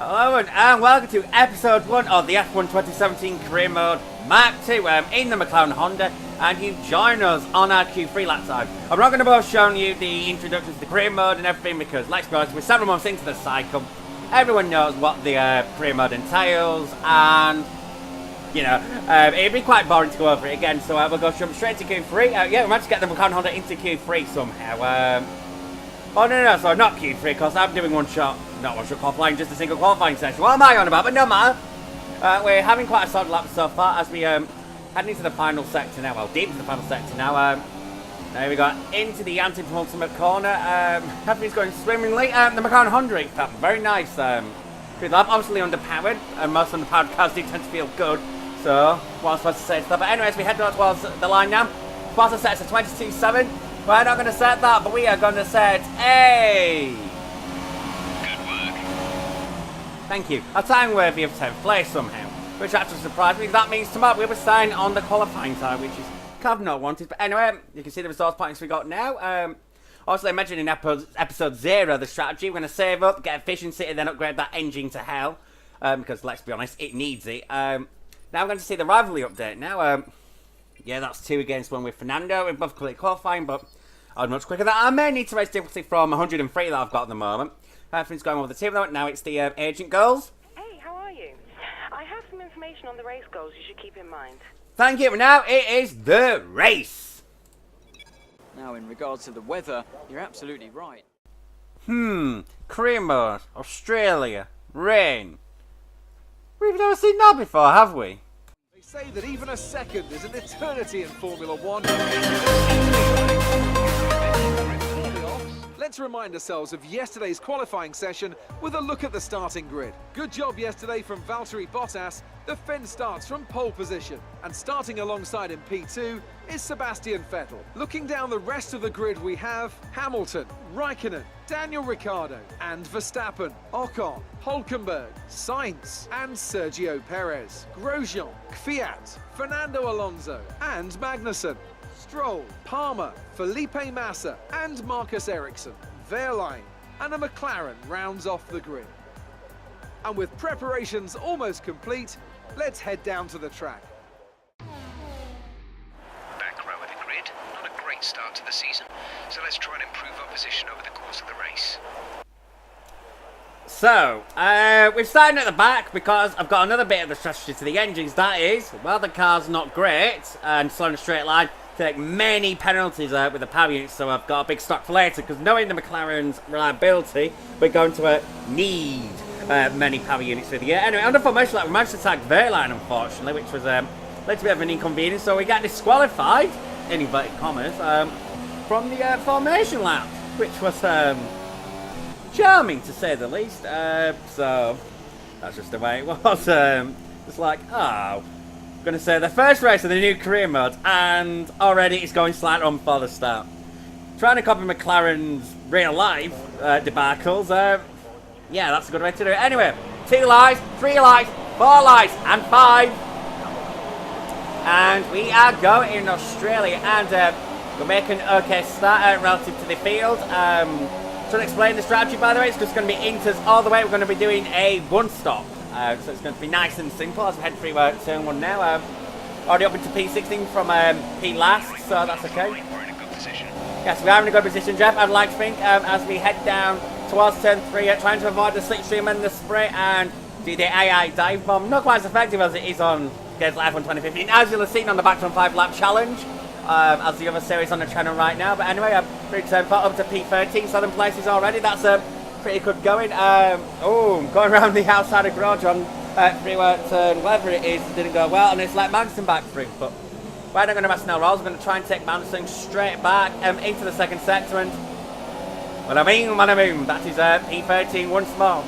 Hello and welcome to episode 1 of the F1 2017 Career Mode Mark 2 in the McLaren-Honda, and you join us on our Q3 lap time. I'm not going to bother showing you the introduction to the career mode and everything because, let's be honest, we're 7 months into the cycle. Everyone knows what the career mode entails, and you know, it'd be quite boring to go over it again, so we'll go straight to Q3. Yeah, we managed to get the McLaren-Honda into Q3 somehow. Oh, no, sorry, not Q3, because I'm doing not one shot qualifying, just a single qualifying session. What am I on about? But no matter. We're having quite a solid lap so far as we head into the final sector now. Well, deep into the final sector now. There we go, into the anti-penultimate corner. Everything's going swimmingly. The McLaren-Honda felt very nice. Good lap, obviously underpowered, and most underpowered cars do tend to feel good. So, what I'm supposed to say is that. But anyways, we head towards the line now. Supposed to set us a 22.7. We're not going to set that, but we are going to set a... Good work. Thank you. A time worthy of 10th place somehow. Which actually surprised me, because that means tomorrow we'll be starting on the qualifying time, which is kind of not wanted. But anyway, you can see the resource points we got now. Also, I mentioned in episode 0 the strategy. We're going to save up, get efficiency, and then upgrade that engine to hell. Because, let's be honest, it needs it. Now we're going to see the rivalry update now. Yeah, that's 2 against 1 with Fernando. We're both clearly qualifying, but I was much quicker than that. I may need to raise difficulty from 103 that I've got at the moment. Everything's going over the team though. Now it's the agent goals. Hey, how are you? I have some information on the race goals you should keep in mind. Thank you. Now it is the race. Now, in regards to the weather, you're absolutely right. Career mode, Australia, rain. We've never seen that before, have we? They say that even a second is an eternity in Formula One. Let's remind ourselves of yesterday's qualifying session with a look at the starting grid. Good job yesterday from Valtteri Bottas. The Finn starts from pole position, and starting alongside in P2 is Sebastian Vettel. Looking down the rest of the grid, we have Hamilton, Raikkonen, Daniel Ricciardo, and Verstappen, Ocon, Hülkenberg, Sainz, and Sergio Perez, Grosjean, Kvyat, Fernando Alonso, and Magnussen, Stroll, Palmer, Felipe Massa, and Marcus Ericsson, Wehrlein, and a McLaren rounds off the grid. And with preparations almost complete, let's head down to the track. Back row of the grid. Not a great start to the season, so let's try and improve our position over the course of the race. So, we're starting at the back because I've got another bit of the strategy to the engines. That is, while the car's not great and slow in a straight line, take many penalties with the power units, so I've got a big stock for later, because knowing the McLaren's reliability, we're going to need many power units for the year. Anyway, on the formation lap, we managed to tag Wehrlein, unfortunately, which was led to a bit of an inconvenience, so we got disqualified, in inverted commas, from the formation lap, which was charming, to say the least. So, that's just the way it was. It's like, oh... Going to say the first race of the new career mode, and already it's going slightly on for the start. Trying to copy McLaren's real life debacles, yeah, that's a good way to do it. Anyway, 2 lights, 3 lights, 4 lights, and 5. And we are going in Australia, and we're making an okay start relative to the field. Trying to explain the strategy, by the way, it's just going to be inters all the way. We're going to be doing a 1-stop. So it's going to be nice and simple as we head through turn 1 now. Already up into P16 from P last, so that's okay. We're in a good position. Yes, we are in a good position, Jeff, I'd like to think, as we head down towards turn 3, trying to avoid the slipstream and the spray and do the AI dive bomb. Not quite as effective as it is on Games Live on 2015, as you'll have seen on the Back to 5 lap challenge, as the other series on the channel right now. But anyway, through turn 4 up to P13, 7 places already. That's pretty good going. Going around the outside of garage on through turn, whatever it is, didn't go well, and it's let Magnussen back through. But we're not going to mess no rolls. We're going to try and take Magnussen straight back into the second sector, and what I mean, that is P13 once more.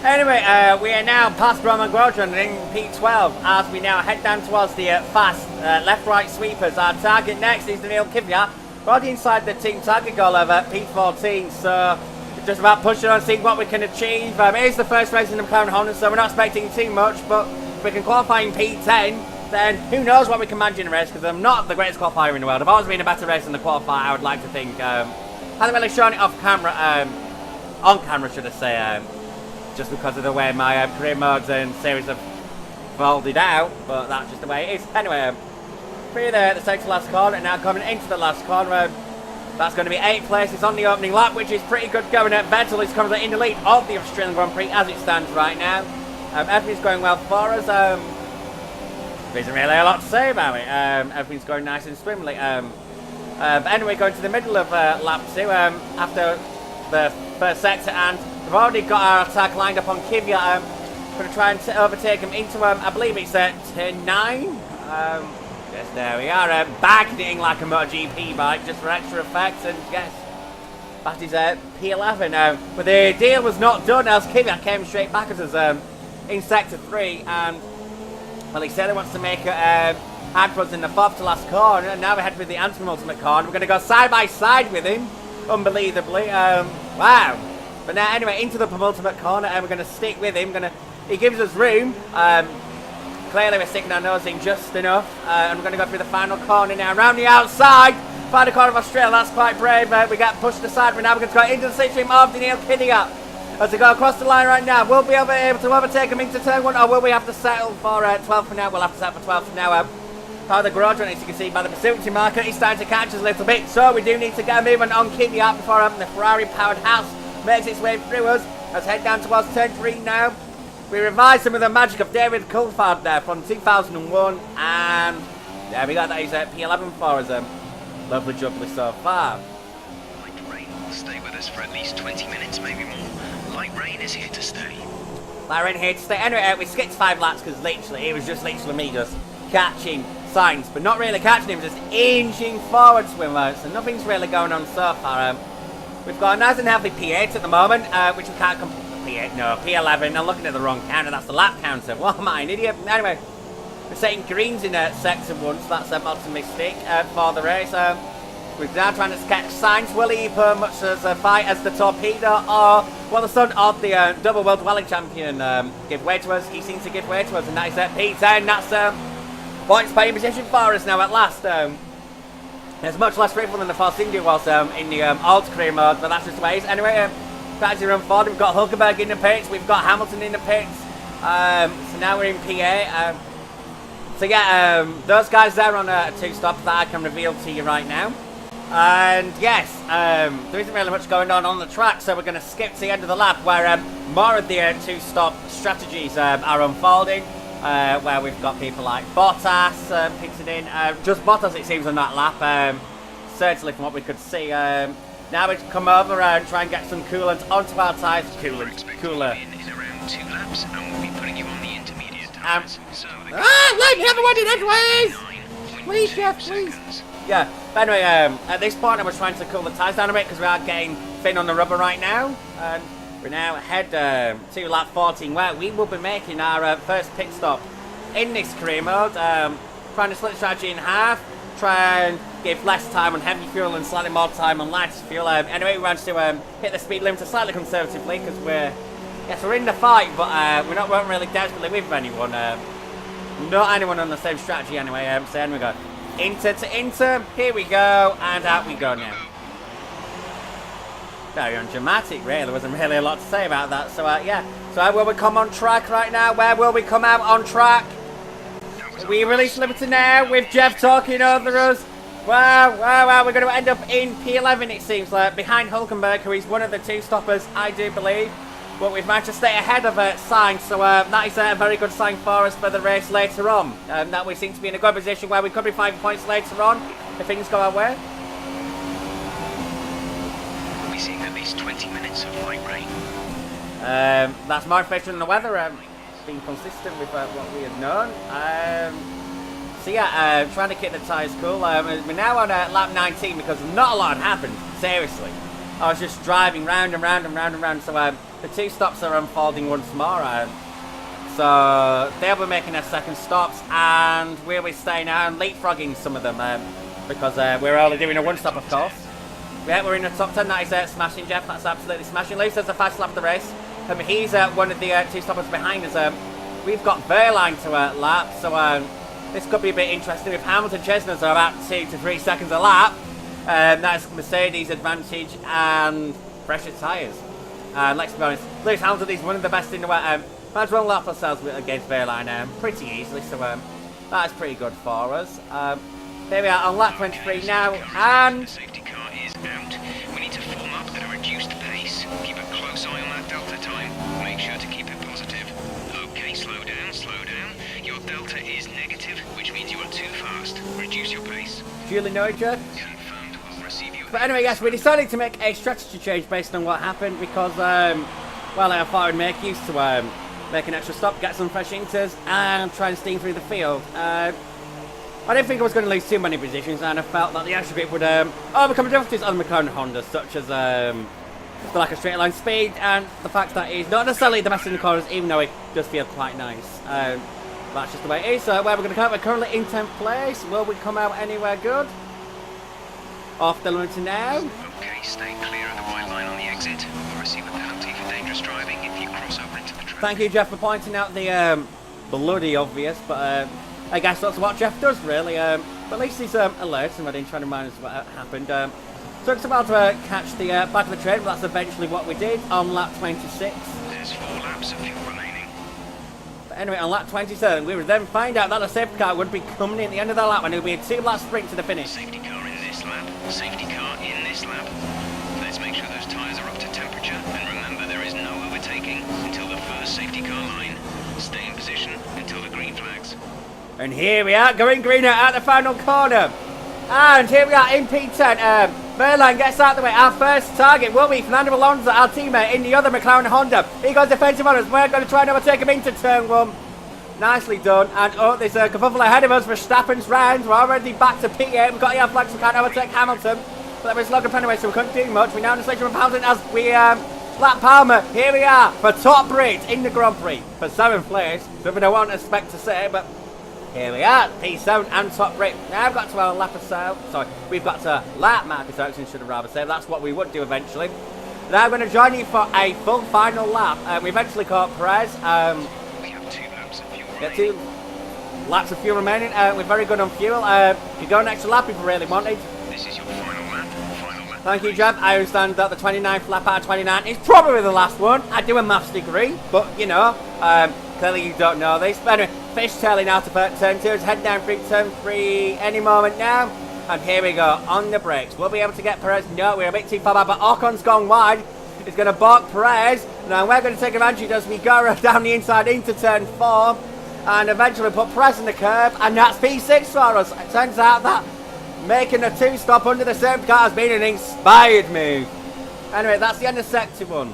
Anyway, we are now past Roman Grosjean in P12 as we now head down towards the fast left-right sweepers. Our target next is Daniil Kvyat. We're already inside the team target goal of P14, so it's just about pushing on, seeing what we can achieve. It is the first race in the McLaren-Honda, so we're not expecting too much, but if we can qualify in P10, then who knows what we can manage in a race, because I'm not the greatest qualifier in the world. I've always been a better race in the qualifier, I would like to think. Haven't really shown it off camera on camera, should I say, just because of the way my career modes and series have folded out, but that's just the way it is. Anyway, through the second to last corner, and now coming into the last corner, that's going to be 8 places on the opening lap, which is pretty good going. Vettel is currently in the lead of the Australian Grand Prix as it stands right now. Everything's going well for us. There isn't really a lot to say about it. Everything's going nice and swimmly. But anyway, going to the middle of lap 2 after the first sector, and we've already got our attack lined up on Kvyat. Going to try and overtake him into, I believe it's turn 9. Yes, there we are. Bagding like a MotoGP bike, just for extra effect, and yes, that is P11. But the deal was not done as Kvyat came straight back at us in sector 3, and well, he said he wants to make it hard for us in the 4th to last corner, and now we head for the anti-ultimate corner. We're going to go side by side with him, unbelievably. Wow. But now, anyway, into the penultimate corner, and we're going to stick with him. He gives us room. Clearly, we're sticking our nose in just enough, and we're going to go through the final corner now. Around the outside, final corner of Australia. That's quite brave. We get pushed aside, but now we're going to go into the slipstream of Daniil Kvyat. As we go across the line right now, will we be able to overtake him into turn 1, or will we have to settle for 12 for now? We'll have to settle for 12 for now. Part of the garage run, as you can see by the pursuit marker, he's starting to catch us a little bit, so we do need to get a movement on Kvyat before the Ferrari-powered house makes its way through us. Let's head down towards turn 3 now. We revised some of the magic of David Coulthard there from 2001, and there we go, that is P11 for us. Lovely jubbly so far. Light rain will stay with us for at least 20 minutes, maybe more. Light rain is here to stay. Light rain here to stay. Anyway, we skipped 5 laps because literally, it was just literally me just catching signs, but not really catching him, just inching forward swimmer, so nothing's really going on so far. We've got a nice and healthy P8 at the moment, which we can't P8, no, P11. I'm looking at the wrong counter, that's the lap counter. What am I, an idiot? Anyway, we're setting greens in sector 1, so that's optimistic for the race. We're now trying to catch Sainz. Will he put much as a fight as the torpedo, or will the son of the double world dwelling champion give way to us? He seems to give way to us, and that is P10. That's points paying position for us now at last. There's much less freefall than the Force India was in the old career mode, but that's just the way it is. Anyway, back to run forward, we've got Hulkenberg in the pits, we've got Hamilton in the pits, so now we're in PA. So yeah, those guys there on 2 stops that I can reveal to you right now. And yes, there isn't really much going on the track, so we're going to skip to the end of the lap where more of the 2-stop strategies are unfolding. Where we've got people like Bottas pitted in, just Bottas it seems on that lap, certainly from what we could see. Now we come over and try and get some coolant onto our tyres. Cooler. In around 2 laps, and we'll be putting you on the intermediate tyres. So let me have a word in edgeways! Please, Jeff, please. Yeah, but anyway, at this point I was trying to cool the tyres down a bit because we are getting thin on the rubber right now. And we now head to lap 14 where we will be making our first pit stop in this career mode. Trying to split the strategy in half, try and give less time on heavy fuel and slightly more time on light fuel. Anyway, we managed to hit the speed limiter slightly conservatively because we're in the fight, but we're not really desperately with anyone. Not anyone on the same strategy anyway. So then we go inter to inter. Here we go, and out we go now. Very undramatic, really. There wasn't really a lot to say about that. So, yeah. So, will we come on track right now? Where will we come out on track? We release Liberty now with Jeff talking over us. Wow. We're going to end up in P11, it seems like, behind Hulkenberg, who is one of the 2 stoppers, I do believe. But we've managed to stay ahead of Sainz, so that is a very good sign for us for the race later on. That we seem to be in a good position where we could be 5 points later on if things go our way. we'll be seeing at least 20 minutes of light rain. That's more information on the weather. Being consistent with what we had known. So yeah, trying to keep the tyres cool. We're now on lap 19 because not a lot happened. Seriously, I was just driving round and round and round and round. So the 2 stops are unfolding once more. So they'll be making their second stops, and we'll be staying out and leapfrogging some of them because we're only doing a 1 stop, of course. Yeah, we're in the top 10. That is smashing, Jeff. That's absolutely smashing. Lewis has the fastest lap of the race. He's one of the 2 stoppers behind us. We've got Verline to lap, so this could be a bit interesting. With Hamilton chasing us about 2 to 3 seconds a lap, that's Mercedes' advantage and fresher tyres. And let's be honest, Lewis Hamilton is one of the best in the world. Might as well lap ourselves against Wehrlein pretty easily, so that's pretty good for us. Here we are on lap 23 now, and... The safety car is out. We need to form up at a reduced pace. Keep a close eye on that delta time. Make sure to keep it positive. Okay, slow down, slow down. Your delta is negative, which means you are too fast. Reduce your pace. Duly noted, Jed. Confirmed. We'll receive you. But anyway, yes, we decided to make a strategy change based on what happened because, well, I thought I'd make use to make an extra stop, get some fresh inters, and try and steam through the field. I didn't think I was going to lose too many positions, and I felt that the extra grip would overcome the difficulties on the McLaren-Honda, such as the lack of straight line speed, and the fact that he's not necessarily the best in the corners, even though he does feel quite nice. That's just the way it is. So where we're going to come out, we're currently in 10th place. Will we come out anywhere good? Off the limiter now. Okay, stay clear of the white line on the exit. We'll receive a penalty for dangerous driving if you cross over into the traffic. Thank you, Jeff, for pointing out the bloody obvious, but I guess that's what Jeff does, really. But at least he's alert and ready, trying to remind us what happened. Took us a while to catch the back of the train, but that's eventually what we did on lap 26. There's 4 laps of fuel remaining. But anyway, on lap 27, we would then find out that the safety car would be coming in at the end of the lap, and it would be a 2-lap sprint to the finish. Safety car in this lap. Safety car in this lap. Let's make sure those tyres are up to temperature, and remember there is no overtaking until the first safety car line. Stay in position until the green flags. And here we are, going greener at the final corner. And here we are in P10. Wehrlein gets out of the way. Our first target will be Fernando Alonso, our teammate in the other McLaren-Honda. He goes defensive on us. We're going to try and overtake him into turn 1. Nicely done. And there's a kerfuffle ahead of us. Verstappen's round. We're already back to P8. We've got the flags. We can't overtake Hamilton. But there was Logan anyway, so we couldn't do much. We now just from Hamilton as we lap Palmer. Here we are for top Brit in the Grand Prix for 7th place. Something I won't expect to say, but here we are, P7 and top Brit. Now I've got to our lap out. Sorry, we've got to lap Marcus Ericsson, should have rather said. That's what we would do eventually. Now I'm going to join you for a full final lap. We eventually caught Perez. We have 2 laps of fuel Get remaining. 2 laps of fuel remaining. We're very good on fuel. You go an extra lap if you really wanted. This is your final lap. Final lap. Thank you, Jeb. I understand that the 29th lap out of 29 is probably the last one. I do a maths degree, but you know, clearly you don't know this. But anyway, fishtailing out of turn 2, it's heading down through turn 3 any moment now. And here we go, on the brakes. We'll be able to get Perez. No, we're a bit too far back, but Ocon's gone wide. He's going to balk Perez. Now we're going to take advantage as we go down the inside into turn 4. And eventually put Perez in the curb. And that's P6 for us. It turns out that making a 2-stop under the safety car has been an inspired move. Anyway, that's the end of sector 1.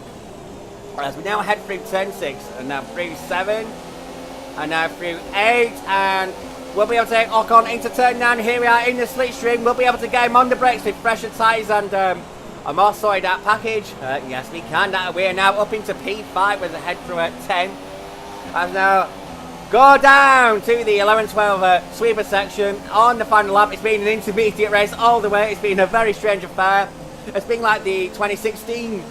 As we now head through turn 6, and now through 7, and now through 8, and we'll be able to take Ocon into turn 9. Here we are in the slipstream. We'll be able to get him on the brakes with fresher tyres and a more solid out package. Yes, we can. We are now up into P5 with a head through at 10. As now go down to the 11-12 sweeper section on the final lap. It's been an intermediate race all the way. It's been a very strange affair. It's been like the 2016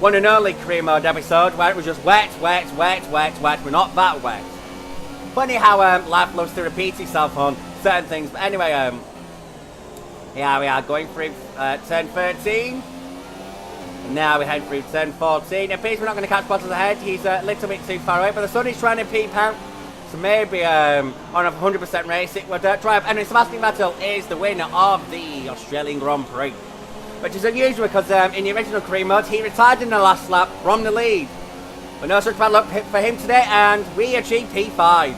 one and only career mode episode where it was just wet, wet, wet, wet, wet. We're not that wet. Funny how life loves to repeat itself on certain things. But anyway, here we are going through turn 13. Now we head through turn 14. It appears we're not going to catch Bottas ahead. He's a little bit too far away, but the sun is trying to peep out. So maybe on a 100% race it would drive. Anyway, Sebastian Vettel is the winner of the Australian Grand Prix, which is unusual because in the original career mode he retired in the last lap from the lead. But no such bad luck for him today, and we achieved P5,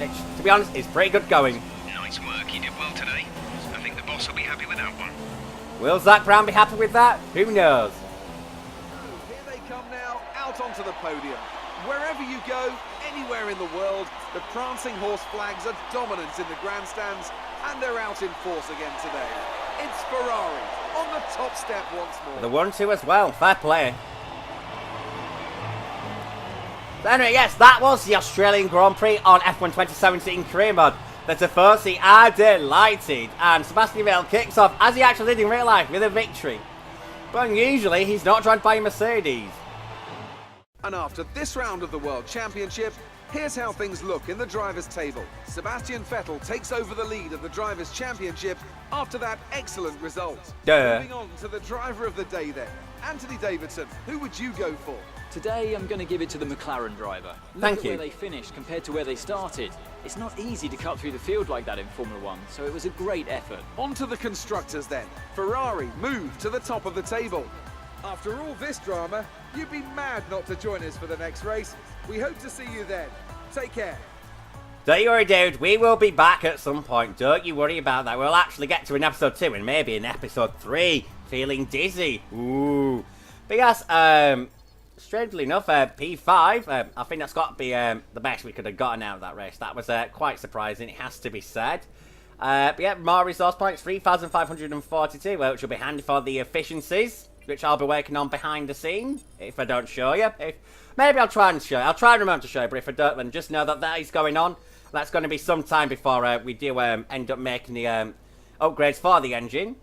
which, to be honest, is pretty good going. Nice work, you did well today. I think the boss will be happy with that one. Will Zach Brown be happy with that? Who knows? Here they come now, out onto the podium. Wherever you go, anywhere in the world, the prancing horse flags are dominant in the grandstands, and they're out in force again today. It's Ferrari on the top step once more. The 1-2 as well, fair play. So anyway, yes, that was the Australian Grand Prix on F1 2017 career mode. The Tifosi are delighted, and Sebastian Vettel kicks off, as he actually did in real life, with a victory. But unusually, he's not joined by a Mercedes. And after this round of the World Championship, Here's how things look in the drivers' table. Sebastian Vettel takes over the lead of the Drivers' Championship after that excellent result. Duh. Moving on to the driver of the day then. Anthony Davidson, who would you go for? Today, I'm going to give it to the McLaren driver. Look Thank at you. where they finished compared to where they started. It's not easy to cut through the field like that in Formula 1, so it was a great effort. On to the constructors then. Ferrari moved to the top of the table. After all this drama, you'd be mad not to join us for the next race. We hope to see you then. Take care. Don't you worry, dude. We will be back at some point. Don't you worry about that. We'll actually get to an episode 2 and maybe an episode 3. Feeling dizzy. Ooh. But yes, strangely enough, P5, I think that's got to be the best we could have gotten out of that race. That was quite surprising, it has to be said. But yeah, more resource points, 3,542, which will be handy for the efficiencies, which I'll be working on behind the scene, if I don't show you. Maybe I'll try and show you. I'll try and remember to show you, but if I don't, then just know that that is going on. That's going to be some time before we do end up making the upgrades for the engine.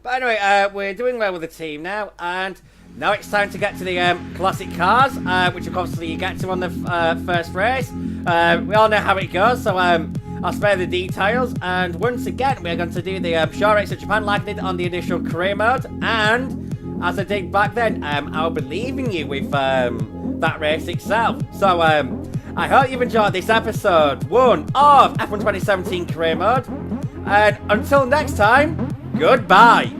But anyway, we're doing well with the team now, and now it's time to get to the classic cars, which obviously you get to on the first race. We all know how it goes, so I'll spare the details. And once again, we're going to do the short race at Japan like I did on the initial career mode. And as I did back then, I'll be leaving you with that race itself. So I hope you've enjoyed this episode 1 of F1 2017 career mode. And until next time, goodbye.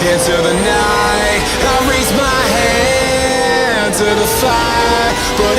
Into the night, I raise my hand to the fire, but